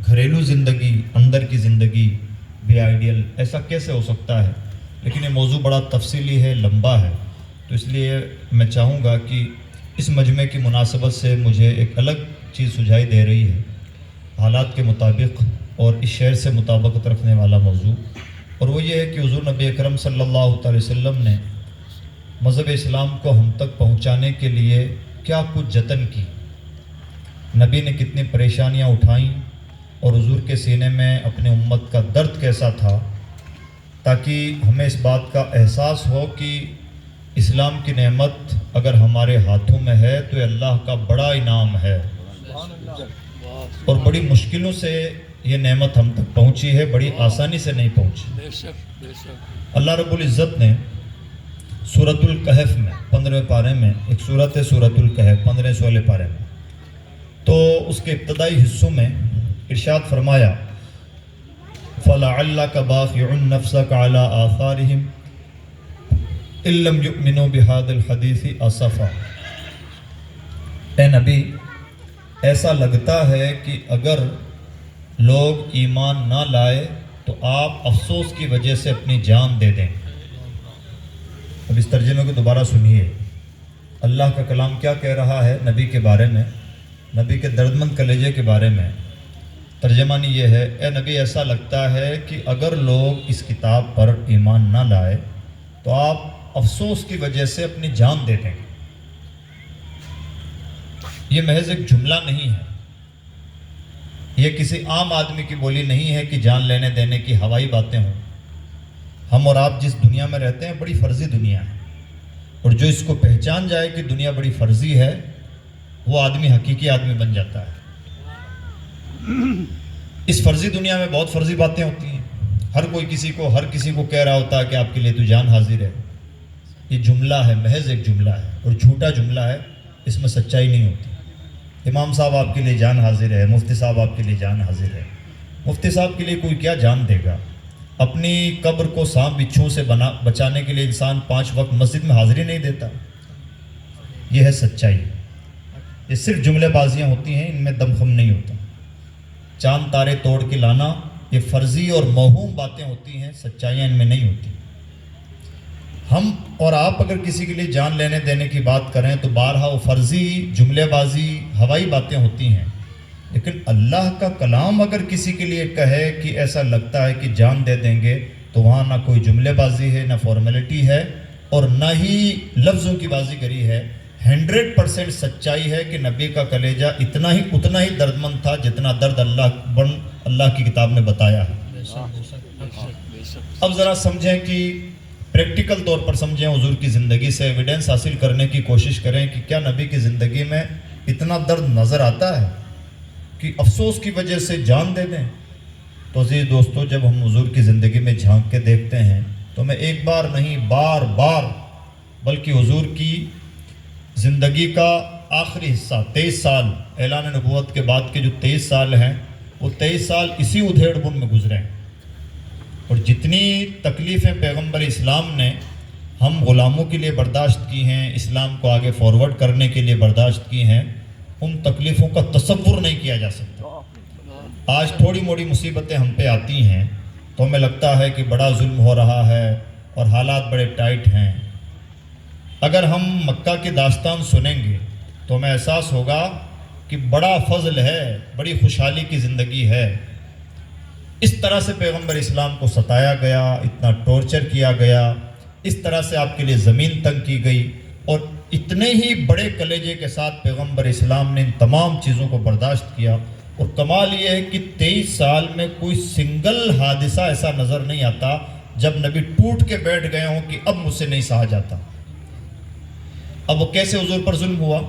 घरेलू ज़िंदगी, अंदर की ज़िंदगी भी आइडियल, ऐसा कैसे हो सकता है? लेकिन ये मौजू बड़ा तफसीली है, लंबा है, तो इसलिए मैं चाहूँगा कि इस मजमे की मुनासबत से मुझे एक अलग चीज़ सुझाई दे रही है, हालात के मुताबिक और इस शहर से मुताबिकत रखने वाला मौजू, और वो ये है कि हुज़ूर नबी अकरम सल्लल्लाहु अलैहि वसल्लम ने मज़हब इस्लाम को हम तक पहुँचाने के लिए क्या कुछ जतन की, नबी ने कितनी परेशानियाँ उठाईं और हुज़ूर के सीने में अपने उम्मत का दर्द कैसा था, ताकि हमें इस बात का एहसास हो कि इस्लाम की नेमत अगर हमारे हाथों में है तो ये अल्लाह का बड़ा इनाम है और बड़ी मुश्किलों से ये नेमत हम तक पहुंची है, बड़ी आसानी से नहीं पहुंची। अल्लाह रब्बुल इज़्ज़त ने सूरतुल कहफ में 15वें पारे में एक सूरत है, सूरतुल कहफ 15-16 पारे में, तो उसके इब्तदाई हिस्सों में इरशाद फरमाया, फ़लअल्लका बाख़िउन नफ़्सका अला आसारिहिम इल्लम युमिनू बिहादिल हदीसी असफ़ा। ए नबी, ऐसा लगता है कि अगर लोग ईमान ना लाए तो आप अफसोस की वजह से अपनी जान दे दें। अब इस तर्जुमे को दोबारा सुनिए, अल्लाह का कलाम क्या कह रहा है नबी के बारे में, नबी के दर्दमंद कलेजे के बारे में। तर्जमानी ये है, ए नबी, ऐसा लगता है कि अगर लोग इस किताब पर ईमान ना लाए तो आप अफसोस की वजह से अपनी जान दे देंगे। ये महज एक जुमला नहीं है, ये किसी आम आदमी की बोली नहीं है कि जान लेने देने की हवाई बातें हों। हम और आप जिस दुनिया में रहते हैं बड़ी फर्जी दुनिया है, और जो इसको पहचान जाए कि दुनिया बड़ी फर्जी है वो आदमी हकीकी आदमी बन जाता है। इस फर्जी दुनिया में बहुत फर्जी बातें होती हैं, हर कोई हर किसी को कह रहा होता है कि आपके लिए तो जान हाजिर है। ये जुमला है, महज एक जुमला है और झूठा जुमला है, इसमें सच्चाई नहीं होती। इमाम साहब आपके लिए जान हाजिर है, मुफ्ती साहब आपके लिए जान हाजिर है। मुफ्ती साहब के लिए कोई क्या जान देगा? अपनी कब्र को सांप बिच्छुओं से बचाने के लिए इंसान 5 वक्त मस्जिद में हाजिरी नहीं देता। यह है सच्चाई। ये सिर्फ जुमलेबाजियाँ होती हैं, इनमें दमखम नहीं होता। चांद तारे तोड़ के लाना ये फर्जी और मौहूम बातें होती हैं, सच्चाइयाँ इनमें नहीं होती। हम और आप अगर किसी के लिए जान लेने देने की बात करें तो बारहा वो फर्जी, जुमलेबाजी, हवाई बातें होती हैं। लेकिन अल्लाह का कलाम अगर किसी के लिए कहे कि ऐसा लगता है कि जान दे देंगे, तो वहाँ ना कोई जुमलेबाजी है, ना फॉर्मेलिटी है, और ना ही लफ्ज़ों की बाजीगरी है। 100% सच्चाई है कि नबी का कलेजा उतना ही दर्दमंद था जितना दर्द अल्लाह की किताब में बताया है। अब ज़रा समझें कि प्रैक्टिकल तौर पर समझें, हुजूर की ज़िंदगी से एविडेंस हासिल करने की कोशिश करें कि क्या नबी की ज़िंदगी में इतना दर्द नज़र आता है कि अफसोस की वजह से जान दे दें। तो अज़ीज़ दोस्तों, जब हम हुजूर की ज़िंदगी में झांक के देखते हैं तो मैं एक बार नहीं बार बार बल्कि हुजूर की ज़िंदगी का आखिरी हिस्सा 23 साल, ऐलान नबूवत के बाद के जो 23 साल हैं वो 23 साल इसी उधेड़-बुन में गुजरे हैं। और जितनी तकलीफ़ें पैगंबर इस्लाम ने हम ग़ुलामों के लिए बर्दाश्त की हैं, इस्लाम को आगे फॉरवर्ड करने के लिए बर्दाश्त की हैं, उन तकलीफ़ों का तसव्वुर नहीं किया जा सकता। आज थोड़ी मोड़ी मुसीबतें हम पे आती हैं तो हमें लगता है कि बड़ा जुल्म हो रहा है और हालात बड़े टाइट हैं। अगर हम मक्का की दास्तान सुनेंगे तो हमें एहसास होगा कि बड़ा फजल है, बड़ी खुशहाली की ज़िंदगी है। इस तरह से पैगंबर इस्लाम को सताया गया, इतना टॉर्चर किया गया, इस तरह से आपके लिए ज़मीन तंग की गई, और इतने ही बड़े कलेजे के साथ पैगंबर इस्लाम ने इन तमाम चीज़ों को बर्दाश्त किया। और कमाल ये है कि 23 साल में कोई सिंगल हादिसा ऐसा नज़र नहीं आता जब नबी टूट के बैठ गए हों कि अब मुझसे नहीं सहा जाता। अब वो कैसे हुजूर पर जुल्म हुआ?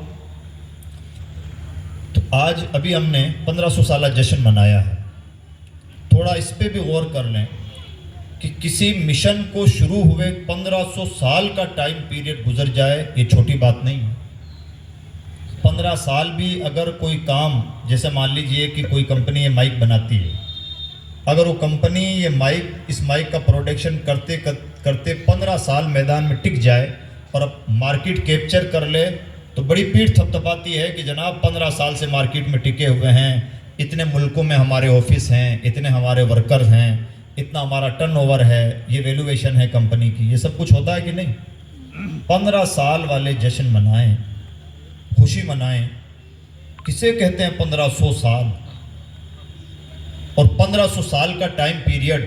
तो आज अभी हमने 1500 साला जश्न मनाया है। थोड़ा इस पे भी गौर कर लें कि किसी मिशन को शुरू हुए 1500 साल का टाइम पीरियड गुजर जाए, ये छोटी बात नहीं है। 15 साल भी अगर कोई काम, जैसे मान लीजिए कि कोई कंपनी ये माइक बनाती है, अगर वो कंपनी ये इस माइक का प्रोडक्शन करते करते 15 साल मैदान में टिक जाए और अब मार्केट कैप्चर कर ले, तो बड़ी पीठ थपथपाती है कि जनाब 15 साल से मार्केट में टिके हुए हैं, اتنے ملکوں میں ہمارے آفس ہیں، اتنے ہمارے ورکرز ہیں، اتنا ہمارا ٹرن اوور ہے، یہ ویلیویشن ہے کمپنی کی، یہ سب کچھ ہوتا ہے کہ نہیں؟ 15 سال والے جشن منائیں، خوشی منائیں. کسے کہتے ہیں 1500 سال؟ اور 1500 سال کا ٹائم پیریڈ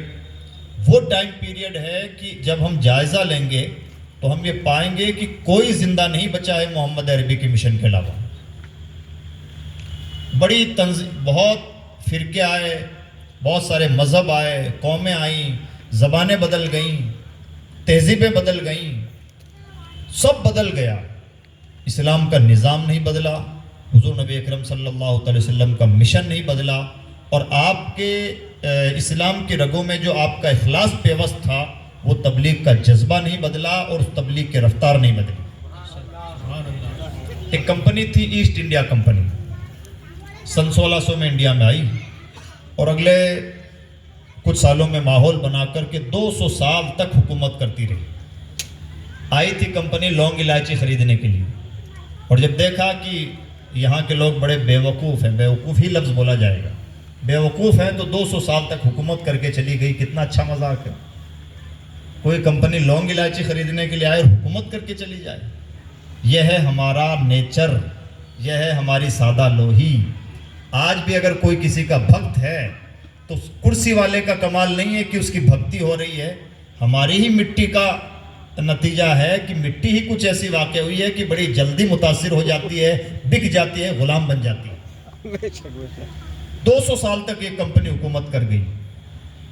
وہ ٹائم پیریڈ ہے کہ جب ہم جائزہ لیں گے تو ہم یہ پائیں گے کہ کوئی زندہ نہیں بچا ہے محمد عربی کے مشن کے علاوہ. بڑی بہت فرقے آئے، بہت سارے مذہب آئے، قومیں آئیں، زبانیں بدل گئیں، تہذیبیں بدل گئیں، سب بدل گیا. اسلام کا نظام نہیں بدلا، حضور نبی اکرم صلی اللہ علیہ وسلم کا مشن نہیں بدلا، اور آپ کے اسلام کی رگوں میں جو آپ کا اخلاص پیوست تھا وہ تبلیغ کا جذبہ نہیں بدلا، اور اس تبلیغ کی رفتار نہیں بدلی. ایک کمپنی تھی ایسٹ انڈیا کمپنی، سن 1600 میں انڈیا میں آئی، اور اگلے کچھ سالوں میں ماحول بنا کر کے 200 سال تک حکومت کرتی رہی. آئی تھی کمپنی لونگ الائچی خریدنے کے لیے، اور جب دیکھا کہ یہاں کے لوگ بڑے بیوقوف ہیں، بیوقوف ہی لفظ بولا جائے گا، بیوقوف ہیں، تو 200 سال تک حکومت کر کے چلی گئی. کتنا اچھا مذاق ہے، کوئی کمپنی لونگ الائچی خریدنے کے لیے آئے اور حکومت کر کے چلی جائے. یہ ہے ہمارا نیچر، یہ ہے ہماری سادہ لوہی. آج بھی اگر کوئی کسی کا بھکت ہے تو کرسی والے کا کمال نہیں ہے کہ اس کی بھکتی ہو رہی ہے، ہماری ہی مٹی کا نتیجہ ہے کہ مٹی ہی کچھ ایسی واقع ہوئی ہے کہ بڑی جلدی متاثر ہو جاتی ہے، بک جاتی ہے، غلام بن جاتی ہے. 200 سال تک یہ کمپنی حکومت کر گئی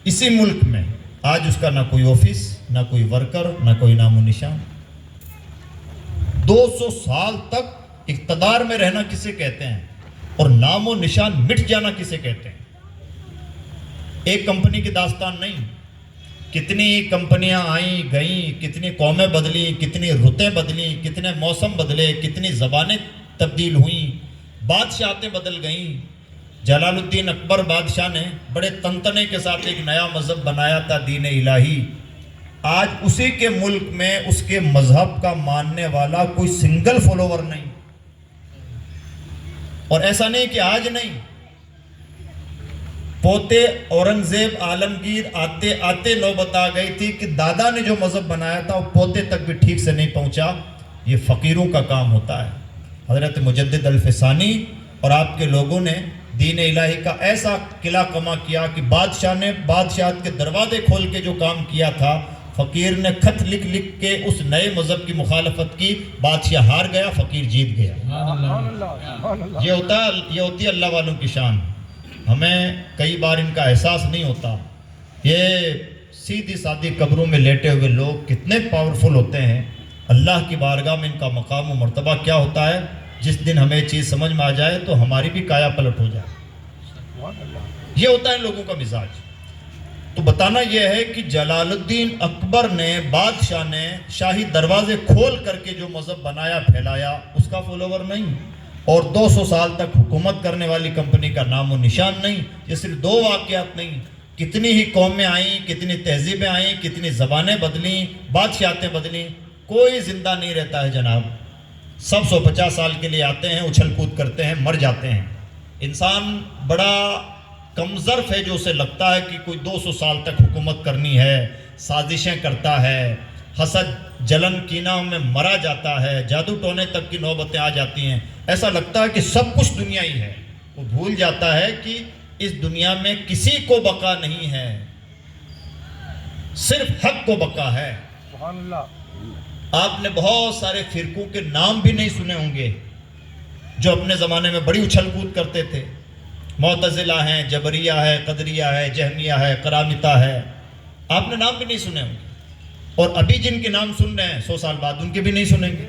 اسی ملک میں. آج اس کا نہ کوئی آفس، نہ کوئی ورکر، نہ کوئی نام و نشان. 200 سال تک اقتدار میں رہنا کسے کہتے ہیں، اور نام و نشان مٹ جانا کسے کہتے ہیں؟ ایک کمپنی کی داستان نہیں، کتنی کمپنیاں آئیں گئیں، کتنی قومیں بدلیں، کتنی رتیں بدلیں، کتنے موسم بدلے، کتنی زبانیں تبدیل ہوئیں، بادشاہتیں بدل گئیں. جلال الدین اکبر بادشاہ نے بڑے تنتنے کے ساتھ ایک نیا مذہب بنایا تھا، دین الہی. آج اسی کے ملک میں اس کے مذہب کا ماننے والا کوئی سنگل فالوور نہیں. اور ایسا نہیں کہ آج نہیں، پوتے اورنگزیب عالمگیر آتے آتے نوبت آ گئی تھی کہ دادا نے جو مذہب بنایا تھا وہ پوتے تک بھی ٹھیک سے نہیں پہنچا. یہ فقیروں کا کام ہوتا ہے. حضرت مجدد الفسانی اور آپ کے لوگوں نے دین الہی کا ایسا قلعہ کما کیا کہ بادشاہ نے بادشاہت کے دروازے کھول کے جو کام کیا تھا، فقیر نے خط لکھ لکھ کے اس نئے مذہب کی مخالفت کی، بادشاہ ہار گیا، فقیر جیت گیا. یہ ہوتی ہے اللہ والوں کی شان. ہمیں کئی بار ان کا احساس نہیں ہوتا. یہ سیدھی سادھی قبروں میں لیٹے ہوئے لوگ کتنے پاورفل ہوتے ہیں. اللہ کی بارگاہ میں ان کا مقام و مرتبہ کیا ہوتا ہے. جس دن ہمیں چیز سمجھ میں آ جائے تو ہماری بھی کایا پلٹ ہو جائے. یہ ہوتا ہے لوگوں کا مزاج. تو بتانا یہ ہے کہ جلال الدین اکبر نے، بادشاہ نے شاہی دروازے کھول کر کے جو مذہب بنایا پھیلایا، اس کا فالوور نہیں. اور 200 سال تک حکومت کرنے والی کمپنی کا نام و نشان نہیں. یہ صرف 2 واقعات نہیں، کتنی ہی قومیں آئیں، کتنی تہذیبیں آئیں، کتنی زبانیں بدلیں، بادشاہتیں بدلیں. کوئی زندہ نہیں رہتا ہے جناب. سب 150 سال کے لیے آتے ہیں، اچھل کود کرتے ہیں، مر جاتے ہیں. انسان بڑا کمظرف ہے جو اسے لگتا ہے کہ کوئی 200 سال تک حکومت کرنی ہے، سازشیں کرتا ہے، حسد جلن کینہ میں مرا جاتا ہے، جادو ٹونے تک کی نوبتیں آ جاتی ہیں. ایسا لگتا ہے کہ سب کچھ دنیا ہی ہے. وہ بھول جاتا ہے کہ اس دنیا میں کسی کو بقا نہیں ہے، صرف حق کو بقا ہے. سبحان اللہ. آپ نے بہت سارے فرقوں کے نام بھی نہیں سنے ہوں گے جو اپنے زمانے میں بڑی اچھل کود کرتے تھے. معتزلہ ہیں، جبریہ ہے، قدریہ ہے، جہمیہ ہے، کرامتہ ہے. آپ نے نام بھی نہیں سنے ہوں گے. اور ابھی جن کے نام سن رہے ہیں 100 سال بعد ان کے بھی نہیں سنیں گے.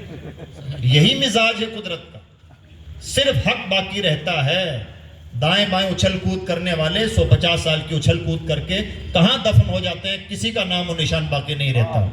یہی مزاج ہے قدرت کا. صرف حق باقی رہتا ہے. دائیں بائیں اچھل کود کرنے والے 150 سال کی اچھل کود کر کے کہاں دفن ہو جاتے ہیں، کسی کا نام و نشان باقی نہیں رہتا.